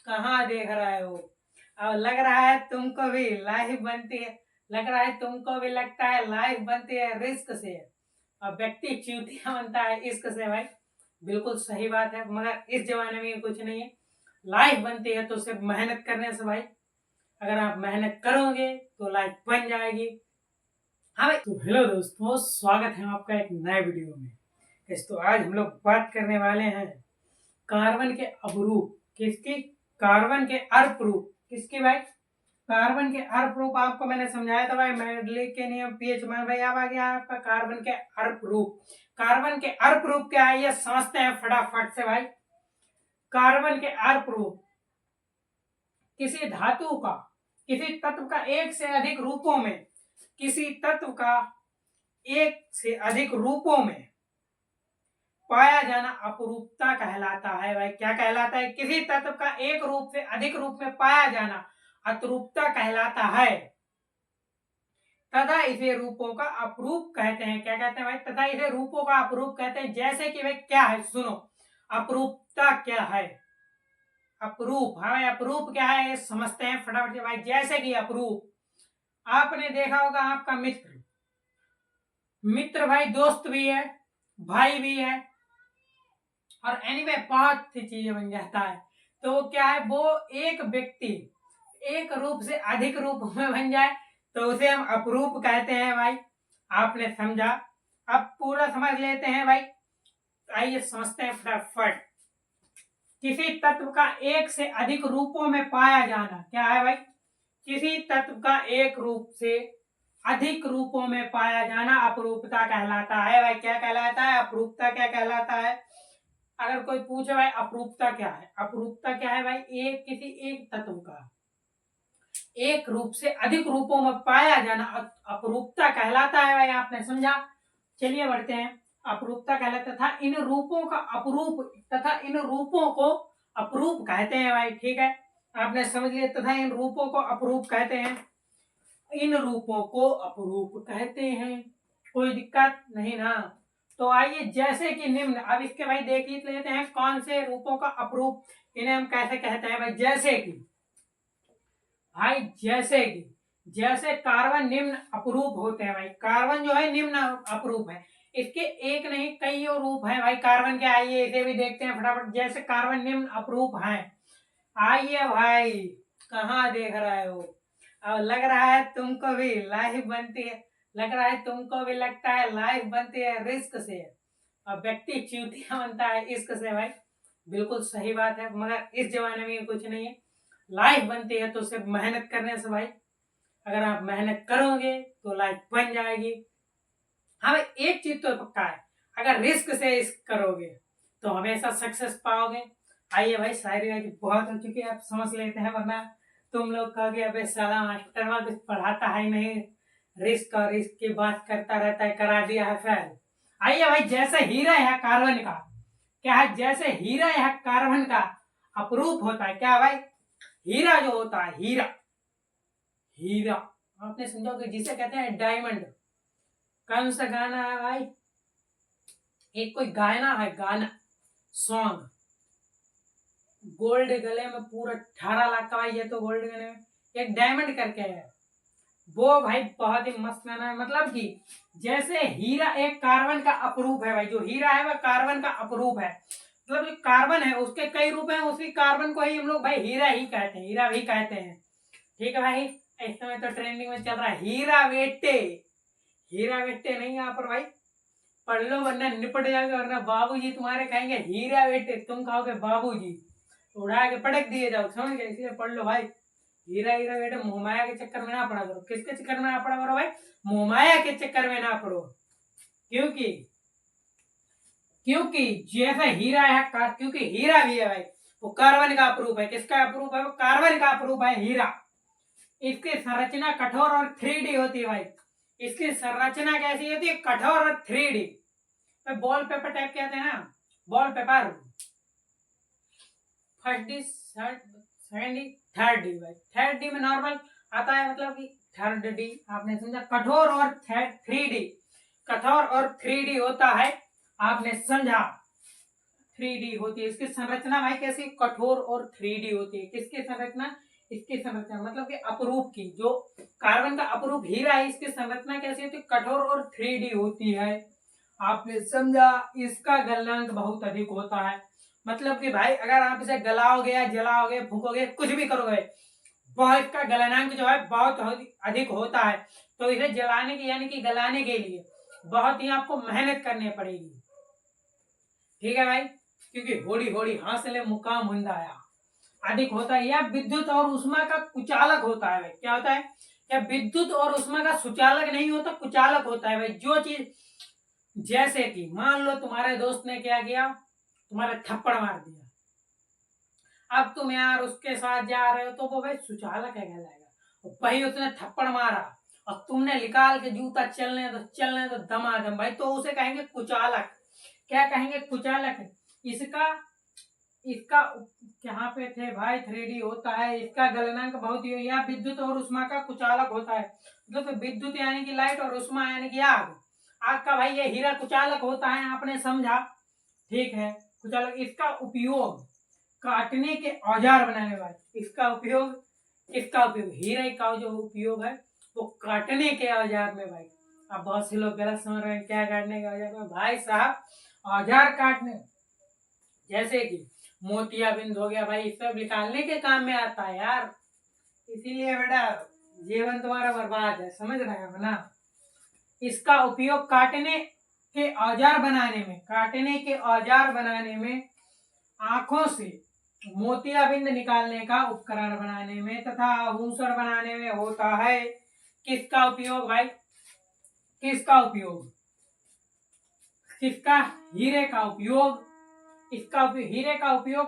कहाँ देख रहे हो। अब लग रहा है तुमको भी लाइफ बनती है, लग रहा है तुमको भी लगता है लाइफ बनती है रिस्क से और व्यक्ति चूतिया बनता है इश्क से। भाई बिल्कुल सही बात है, मगर इस जमाने में ये कुछ नहीं है। लाइफ बनती है तो सिर्फ मेहनत करने से भाई। अगर आप मेहनत करोगे तो लाइफ बन जाएगी। हाँ भाई, तो हेलो दोस्तों, स्वागत है आपका एक नए वीडियो में। तो आज हम लोग बात करने वाले हैं कार्बन के अपरूप। किसकी? कार्बन के अर्क किसकी भाई? कार्बन के अर्क आपको मैंने समझाया था भाई, मेडले के नियम पीएच में। भाई अब आ गया आपका कार्बन के अर्क। कार्बन के अर्क क्या है ये समझते हैं फटाफट से भाई। कार्बन के अर्क किसी धातु का, किसी तत्व का एक से अधिक रूपों में, किसी तत्व का एक से अधिक रूपों में पाया जाना अपरूपता कहलाता है। भाई क्या कहलाता है? किसी तत्व का एक रूप से अधिक रूप में पाया जाना अपरूपता कहलाता है तथा इसे रूपों का अपरूप कहते हैं। क्या कहते हैं भाई? तथा इसे रूपों का अपरूप कहते हैं। जैसे कि भाई क्या है, सुनो, अपरूपता क्या है? अपरूप, हाँ अपरूप क्या है ये समझते हैं फटाफट से भाई। जैसे कि अपरूप, आपने देखा होगा आपका मित्र, मित्र भाई दोस्त भी है, भाई भी है, और एनीवे बहुत सी चीजें बन जाता है। तो क्या है, वो एक व्यक्ति एक रूप से अधिक रूप में बन जाए तो उसे हम अपरूप कहते हैं भाई। आपने समझा? अब पूरा समझ लेते हैं भाई। आइए समझते हैं फटाफट। किसी तत्व का एक से अधिक रूपों में पाया जाना क्या है भाई? किसी तत्व का एक रूप से अधिक रूपों में पाया जाना अपरूपता कहलाता है भाई। क्या कहलाता है? अपरूपता क्या कहलाता है? अगर कोई पूछे भाई अपरूपता क्या है, अपरूपता क्या है भाई? एक किसी एक तत्व का एक रूप से अधिक रूपों में पाया जाना अपरूपता कहलाता है भाई। आपने समझा? चलिए बढ़ते हैं। अपरूपता कहलाता था इन रूपों का अपरूप तथा इन रूपों को अपरूप कहते हैं भाई। ठीक है, आपने समझ लिया। तथा इन रूपों को अपरूप कहते हैं, इन रूपों को अपरूप कहते हैं। कोई दिक्कत नहीं ना? तो आइए, जैसे कि निम्न, अब इसके भाई देख ही लेते हैं कौन से रूपों का अपरूप, इन्हें हम कैसे कहते हैं भाई। जैसे कि भाई, जैसे कार्बन निम्न अपरूप होते हैं भाई। कार्बन जो है निम्न अपरूप है, इसके एक नहीं कई और रूप है भाई कार्बन के। आइए इसे भी देखते हैं फटाफट। जैसे कार्बन निम्न अपरूप है, आइए भाई, कहाँ देख रहे हो। अब लग रहा है तुमको भी लाइफ बनती है, लग रहा है तुमको भी लगता है लाइफ बनती है रिस्क से और व्यक्ति चूतिया बनता है इश्क से। भाई बिल्कुल सही बात है, मगर इस जमाने में ये कुछ नहीं है। लाइफ बनती है तो सिर्फ मेहनत करने से भाई। अगर आप मेहनत करोगे तो लाइफ बन जाएगी। हाँ भाई, एक चीज तो पक्का है, अगर रिस्क से इश्क करोगे तो हमेशा सक्सेस पाओगे। आइए भाई, शायरी वायरी बहुत हो चुकी है, आप समझ लेते हैं, वरना तुम लोग कहोगे अबे साला मास्टर में कुछ पढ़ाता है नहीं, रिस्क की बात करता रहता है, करा दिया है फेल। आइए भाई, जैसे हीरा है कार्बन का, क्या है, जैसे हीरा है कार्बन का अपरूप होता है। क्या भाई? हीरा जो होता है, हीरा, हीरा आपने समझा कि जिसे कहते हैं डायमंड। कौन सा गाना है भाई? एक कोई गाना है, गाना सॉन्ग, गोल्ड गले में पूरा 18 लाख का भाई। ये तो गोल्ड गले में एक डायमंड करके है, वो भाई बहुत ही मस्त गाना है। मतलब कि जैसे हीरा एक कार्बन का अपरूप है भाई, जो हीरा है वह कार्बन का अपरूप है। मतलब जो कार्बन है उसके कई रूप हैं, उसी कार्बन को ही हम लोग भाई हीरा ही कहते हैं, हीरा भी कहते हैं। ठीक है भाई, इस समय तो ट्रेंडिंग में चल रहा है हीरा बेटे। हीरा बेटे नहीं यहाँ पर भाई, पढ़ लो वरना निपट जाओगे, वरना बाबूजी तुम्हारे कहेंगे हीरा बेटे, तुम कहोगे बाबूजी, उड़ा के पटक दिए जाओ। समझ गए? इसलिए पढ़ लो भाई, हीरा हीरा बेटे। मोहमाया के चक्कर में ना पड़ा करो। किसके चक्कर में ना पड़ा करो भाई? मोहमाया के चक्कर में ना पड़ो। क्योंकि क्योंकि जैसा हीरा है, क्योंकि हीरा भी है भाई, वो कार्बन का अपरूप है। किसका अपरूप है? वो कार्बन का अपरूप है हीरा। इसकी संरचना कठोर और 3D होती है भाई। इसकी संरचना कैसी होती है? कठोर और 3D। बॉल पेपर टाइप कहते हैं ना, ball paper. First D, second D, third D भाई। थर्ड डी में नॉर्मल आता है, मतलब कि थर्ड डी आपने समझा। कठोर और 3D, कठोर और 3D होता है, आपने समझा। 3D होती है। इसकी संरचना भाई कैसी, कठोर और 3D होती है। किसकी संरचना, इसकी संरचना मतलब कि अपरूप की, जो कार्बन का अपरूप हीरा है, इसकी संरचना कैसी होती है, कठोर और 3D होती है। आपने समझा। इसका गलनांक बहुत अधिक होता है। मतलब कि भाई अगर आप इसे गलाओगे या जलाओगे, फूकोगे, कुछ भी करोगे, बहुत इसका गलनांक जो है बहुत अधिक होता है। तो इसे जलाने की यानी कि गलाने के लिए बहुत ही आपको मेहनत करनी पड़ेगी। ठीक है भाई, क्योंकि होड़ी होड़ी हासिल मुकाम हुंदाया अधिक होता है। या विद्युत और उष्मा का कुचालक होता है भाई। क्या होता है, या विद्युत और उष्मा का सुचालक नहीं होता, कुचालक होता है भाई। जो चीज, जैसे कि मान लो तुम्हारे दोस्त ने क्या किया, तुम्हारे थप्पड़ मार दिया, अब तुम यार उसके साथ जा रहे हो तो वो भाई सुचालक है कहलाएगा। वही उसने थप्पड़ मारा और तुमने निकाल के जूता चलने तो दमादम भाई, तो उसे कहेंगे कुचालक। क्या कहेंगे, कुचालक। इसका इसका यहाँ पे थे भाई 3D होता है। इसका गलनांक बहुत ही, या विद्युत और उष्मा का कुचालक होता है। मतलब विद्युत यानी कि लाइट और उष्मा यानी कि आग। आग का भाई ये हीरा कुचालक होता है, आपने समझा। ठीक है, कुचालक। इसका उपयोग काटने के औजार बनाने वाले, इसका उपयोग हीरे का जो उपयोग है वो काटने के औजार में भाई। अब बहुत से लोग गलत समझ रहे हैं, क्या काटने के औजार में भाई साहब, औजार काटने, जैसे कि मोतियाबिंद हो गया भाई, सब निकालने के काम में आता है यार। इसीलिए बेटा जीवन तुम्हारा बर्बाद है, समझ रहे हो ना। इसका उपयोग काटने के औजार बनाने में, आंखों से मोतियाबिंद निकालने का उपकरण बनाने में तथा आभूषण बनाने में होता है। किसका उपयोग भाई, किसका उपयोग, हीरे का उपयोग। हीरे का उपयोग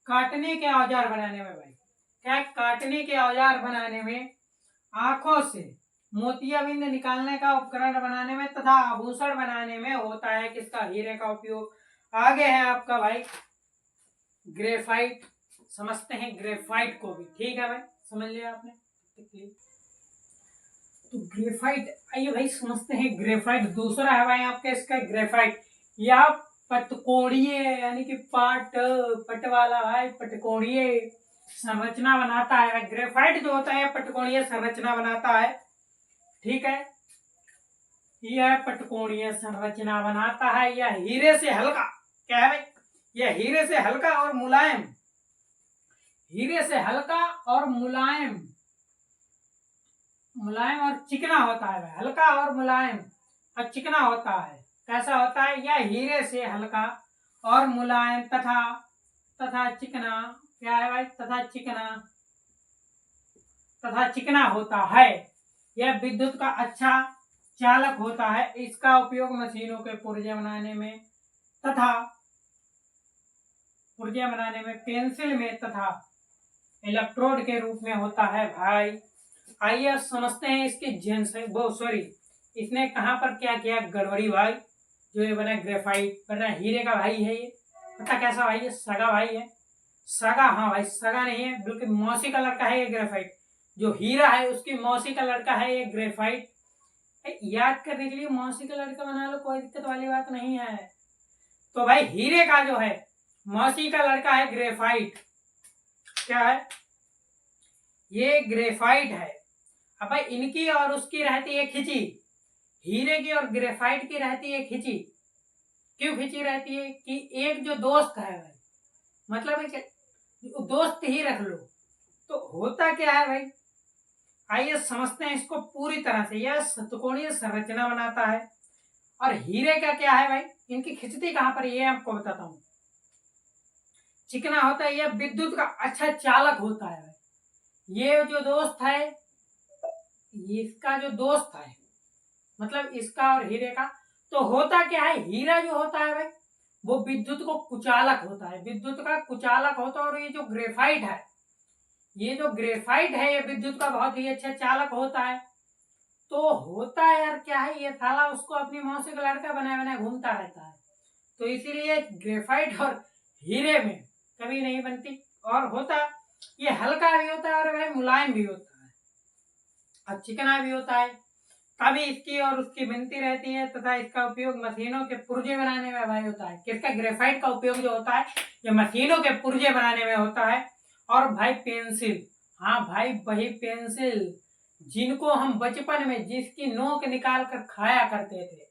काटने के औजार बनाने में भाई। क्या, काटने के औजार बनाने में, आंखों से मोतियाबिंद निकालने का उपकरण बनाने में तथा आभूषण बनाने में होता है। किसका, हीरे का उपयोग। आगे है आपका भाई ग्रेफाइट। समझते हैं ग्रेफाइट को भी। ठीक है भाई, समझ लिया आपने। तो ग्रेफाइट, आइए भाई समझते हैं ग्रेफाइट। दूसरा है भाई आपका इसका ग्रेफाइट, या पटकोणीय यानी कि पट वाला भाई, पटकोणीय संरचना बनाता है। ग्रेफाइट जो होता है पटकोणीय संरचना बनाता है। ठीक है, यह पटकोणीय संरचना बनाता है। यह हीरे से हल्का, क्या है भाई, यह हीरे से हल्का और मुलायम, मुलायम और चिकना होता है भाई। हल्का और मुलायम और चिकना होता है। कैसा होता है, यह हीरे से हल्का और मुलायम तथा चिकना, क्या है भाई, तथा चिकना होता है। यह विद्युत का अच्छा चालक होता है। इसका उपयोग मशीनों के पुर्जे बनाने में, पेंसिल में तथा इलेक्ट्रोड के रूप में होता है भाई। आइए समझते हैं इसकी इसने कहां पर क्या किया गड़बड़ी भाई। जो ये बना ग्रेफाइट, बना हीरे का भाई है ये। पता कैसा भाई, ये सगा भाई है। सगा, हाँ भाई, सगा नहीं है, बल्कि मौसी का लड़का है ये ग्रेफाइट। जो हीरा है उसकी मौसी का लड़का है ये ग्रेफाइट। याद करने के लिए मौसी का लड़का बना लो, कोई दिक्कत वाली बात नहीं है। तो भाई हीरे का जो है मौसी का लड़का है ग्रेफाइट। क्या है, ये ग्रेफाइट है। अब भाई इनकी और उसकी रहती है खिंची, हीरे की और ग्रेफाइट की रहती है खिंची। क्यों खिंची रहती है, कि एक जो दोस्त है भाई, मतलब दोस्त ही रख लो। तो होता क्या है भाई, आइए समझते हैं इसको पूरी तरह से। यह षटकोणीय संरचना बनाता है। और हीरे का क्या है भाई, इनकी खिंचती कहां पर, ये आपको बताता हूं। चिकना होता है, यह विद्युत का अच्छा चालक होता है। ये जो दोस्त है, इसका जो दोस्त है, मतलब इसका और हीरे का, तो होता क्या है, हीरा जो होता है भाई वो विद्युत को कुचालक होता है, विद्युत का कुचालक होता है। और ये जो ग्रेफाइट है, ये विद्युत का बहुत ही अच्छा चालक होता है। तो होता है यार क्या है, ये साला उसको अपनी मौसी का लड़का बनाए बनाए घूमता रहता है। तो इसीलिए ग्रेफाइट और हीरे में कभी नहीं बनती। और होता, ये हल्का भी होता है और भाई मुलायम भी होता है और चिकना भी होता है। तभी इसकी और उसकी बनती रहती है तथा इसका उपयोग मशीनों के पुर्जे बनाने में भाई होता है। किसका? ग्रेफाइट का उपयोग जो होता है ये मशीनों के पुर्जे बनाने में होता है। और भाई पेंसिल, हाँ भाई वही पेंसिल जिनको हम बचपन में जिसकी नोक निकाल कर खाया करते थे।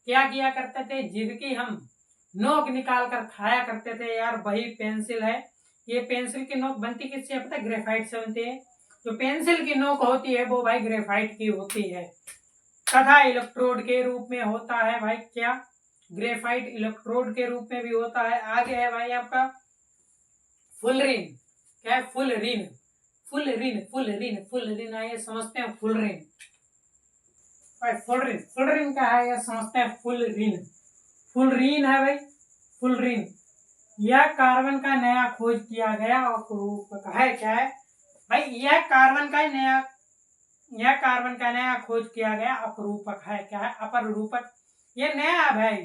क्या किया करते थे? जिसकी हम नोक निकाल कर खाया करते थे यार, वही पेंसिल है। ये पेंसिल की नोक बनती किससे? पता है? ग्रेफाइट से बनती है। जो पेंसिल की नोक होती है वो भाई ग्रेफाइट की होती है। तथा इलेक्ट्रोड के रूप में होता है भाई क्या? ग्रेफाइट इलेक्ट्रोड के रूप में भी होता है। आगे है भाई आपका फुलरिन। क्या है? फुलरिन। फुलरिन फुलरिन फुलरिन है, ये समझते हैं फुलरिन। भाई फुलरिन, फुलरिन क्या है ये समझते हैं। फुलरिन, फुलरिन है भाई, फुलरिन। यह कार्बन का नया खोज किया गया अपरूपक है। क्या है भाई? यह कार्बन का नया खोज किया गया अपरूपक है। क्या है? अपरूपक। ये नया है भाई।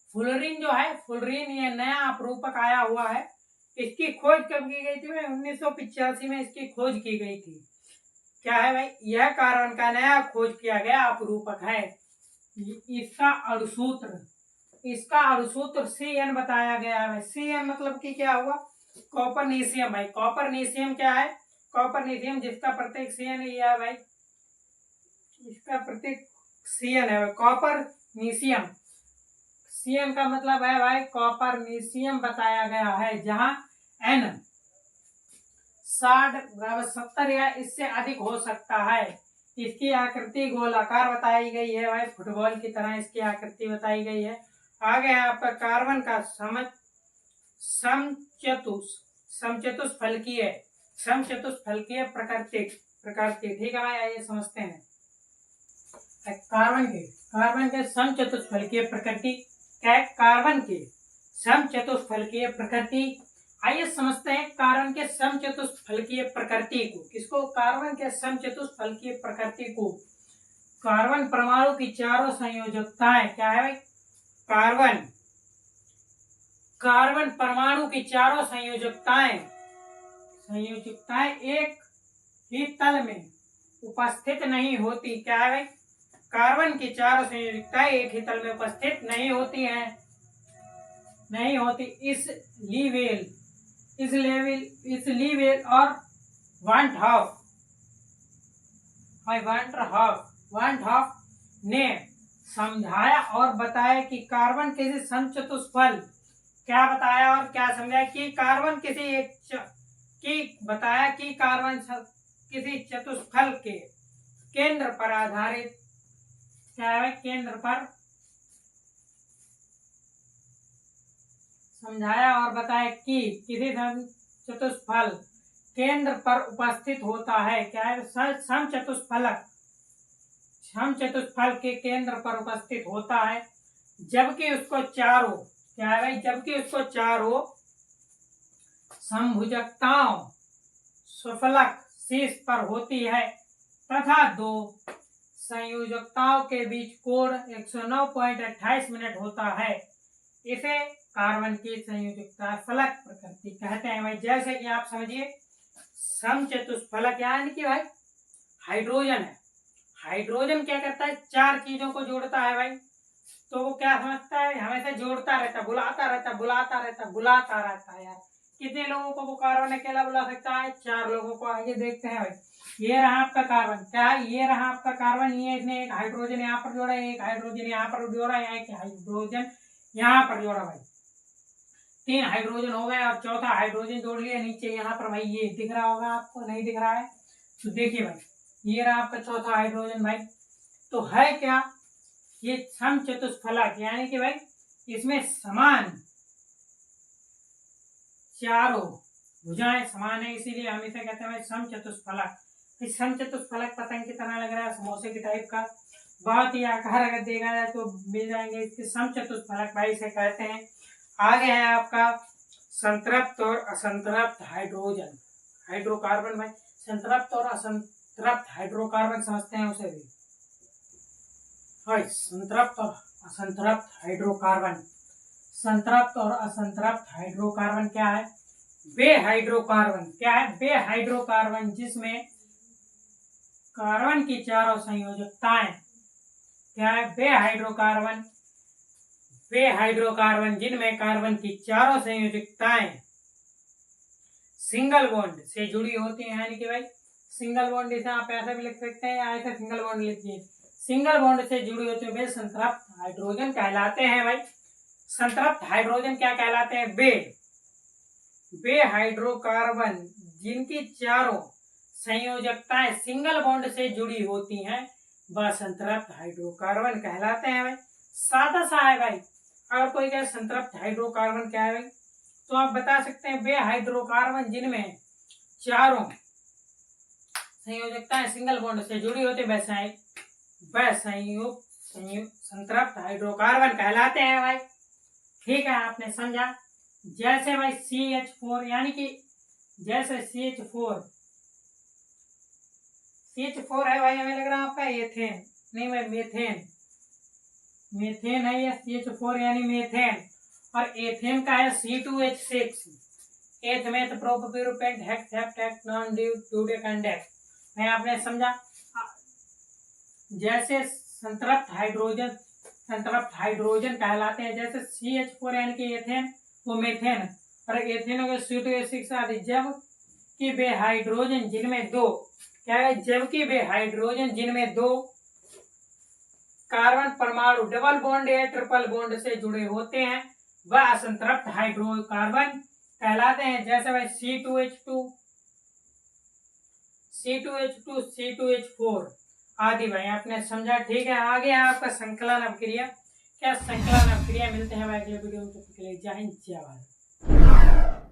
फुलरिन जो है, फुलरिन ये नया अपरूपक आया हुआ है। इसकी खोज कब की गई थी? 1985 में इसकी खोज की गई थी। क्या है भाई? यह कार्बन का नया खोज किया गया अपरूपक है। इसका अणुसूत्र CN बताया गया है। CN मतलब कि क्या हुआ? कॉपरनीशियम। भाई कॉपरनीशियम क्या है? कॉपरनीशियम जिसका प्रतीक CN ये है भाई, इसका प्रतीक CN है। कॉपरनीशियम, CN का मतलब है भाई कॉपरनीशियम बताया गया है, जहां N 60 = 70 या इससे अधिक हो सकता है। इसकी आकृति गोलाकार बताई गई है भाई, फुटबॉल की तरह इसकी आकृति बताई गई है। आगे है आपका कार्बन का समचतुष्फलकीय प्रकृति। ठीक है भाई, आइए समझते हैं कार्बन के समचतुष्फलकीय प्रकृति। क्या है? कार्बन के समचतुष्फलकीय प्रकृति। आइए समझते हैं कार्बन के समचतुष्फलकीय प्रकृति को। किसको? कार्बन के समचतुष्फलकीय प्रकृति को। कार्बन परमाणु की चारों संयोजकताएं। क्या है भाई? कार्बन परमाणु की चारों संयोजकताएं एक ही तल में उपस्थित नहीं होती। क्या है भाई? कार्बन की चारों संयोजकताएं एक ही तल में उपस्थित नहीं होती हैं, नहीं होती। इस लीवेल और वान हॉफ ने समझाया और बताया कि कार्बन किसी समचतुष्फल। क्या बताया और क्या समझाया? कि कार्बन किसी चतुष्फल के केंद्र पर आधारित। क्या है? केंद्र पर समझाया और बताया कि किसी चतुष्फल केंद्र पर उपस्थित होता है। क्या है? समचतुष्फल के केंद्र पर उपस्थित होता है, जबकि उसको चारों। क्या है भाई? जबकि उसको चारों समभुजकताओं सुफलक शीर्ष पर होती है तथा दो संयोजकताओं के बीच कोण 109.28 होता है। इसे कार्बन की संयोजकता फलक प्रकृति कहते हैं भाई। जैसे कि आप समझिए समचतुष्फलक यानी कि भाई हाइड्रोजन है। हाइड्रोजन क्या करता है? 4 चीजों को जोड़ता है भाई। तो वो क्या समझता है? हमेशा जोड़ता रहता है, बुलाता रहता है यार। कितने लोगों को वो कार्बन अकेला बुला सकता है? 4 लोगों को। आइए देखते हैं भाई। ये रहा आपका कार्बन। क्या है? ये रहा आपका कार्बन। ये इसने एक हाइड्रोजन यहाँ पर जोड़ा, एक हाइड्रोजन यहाँ पर जोड़ा, एक हाइड्रोजन यहाँ पर जोड़ा भाई। 3 हाइड्रोजन हो गए और चौथा हाइड्रोजन जोड़ लिया नीचे यहाँ पर भाई। ये दिख रहा होगा आपको, नहीं दिख रहा है तो देखिए भाई, ये रहा आपका चौथा हाइड्रोजन भाई। तो है क्या? ये समचतुष्फलक यानी कि भाई इसमें समान चारों भुजाएं समान है, इसीलिए हम इसे कहते हैं समचतुष्फलक। इस समचतुष्फलक पतंग की तरह लग रहा है, समोसे की टाइप का। बहुत ही आकार अगर देखा जाए तो मिल जाएंगे इसके समचतुष्फलक भाई, इसे कहते हैं। आगे है आपका संतृप्त और असंतृप्त हाइड्रोकार्बन भाई। संतृप्त और असंतृप्त हाइड्रोकार्बन समझते हैं उसे भी। संतृप्त और असंतृप्त हाइड्रोकार्बन। संतृप्त और असंतृप्त हाइड्रोकार्बन क्या है? वे हाइड्रोकार्बन। क्या है? वे हाइड्रोकार्बन जिसमें कार्बन की चारों संयोजकताएं क्या है? वे हाइड्रोकार्बन जिनमें कार्बन की चारों संयोजकताएं सिंगल बॉन्ड से जुड़ी होती हैं, यानी कि भाई सिंगल बॉन्ड, इसे आप ऐसे भी लिख सकते हैं या ऐसे सिंगल बॉन्ड लिखिए, सिंगल बॉन्ड से जुड़ी होती है, वे संतृप्त हाइड्रोजन कहलाते हैं। भाई संतृप्त हाइड्रोजन क्या कहलाते हैं? वे हाइड्रोकार्बन जिनकी चारों संयोजकताएं सिंगल बॉन्ड से जुड़ी होती हैं वह संतृप्त हाइड्रोकार्बन कहलाते हैं। भाई सादा सा है भाई। अगर कोई कहे संतृप्त हाइड्रोकार्बन क्या है भाई, तो आप बता सकते हैं वे हाइड्रोकार्बन जिनमें चारों संयोजकताएं सिंगल बॉन्ड से जुड़ी होती है वह संतृप्त हाइड्रोकार्बन कहलाते हैं। भाई ठीक है, आपने समझा। जैसे भाई CH4, यानी कि जैसे CH4 है भाई, हमें लग रहा है आपका एथेन, नहीं भाई मेथेन है ये CH4 यानी मेथेन, और एथेन का है C2H6 एथ मेथ प्रोपेंट हेक्स हेप्टेट नॉन ड्यूडेकेंडेट। मैं आपने समझा। जैसे संतृप्त हाइड्रोजन कहलाते हैं, जैसे CH4 यानी कि एथेन वो मेथेन, और एथेन हो गया C2H6 आदि, जब कि वे हाइड्रोजन जिनमें दो क्या है, जबकि वे हाइड्रोजन जिनमें दो कार्बन परमाणु डबल बॉन्ड या ट्रिपल बॉन्ड से जुड़े होते हैं वह असंतृप्त हाइड्रोकार्बन कहलाते हैं। जैसे भाई C2H2 आदि। भाई आपने समझा। ठीक है, आगे आपका संकलन अभिक्रिया। क्या संकलन अभिक्रिया? मिलते हैं भाई अगले वीडियो में, तब तक के लिए जय हिंद जय भारत।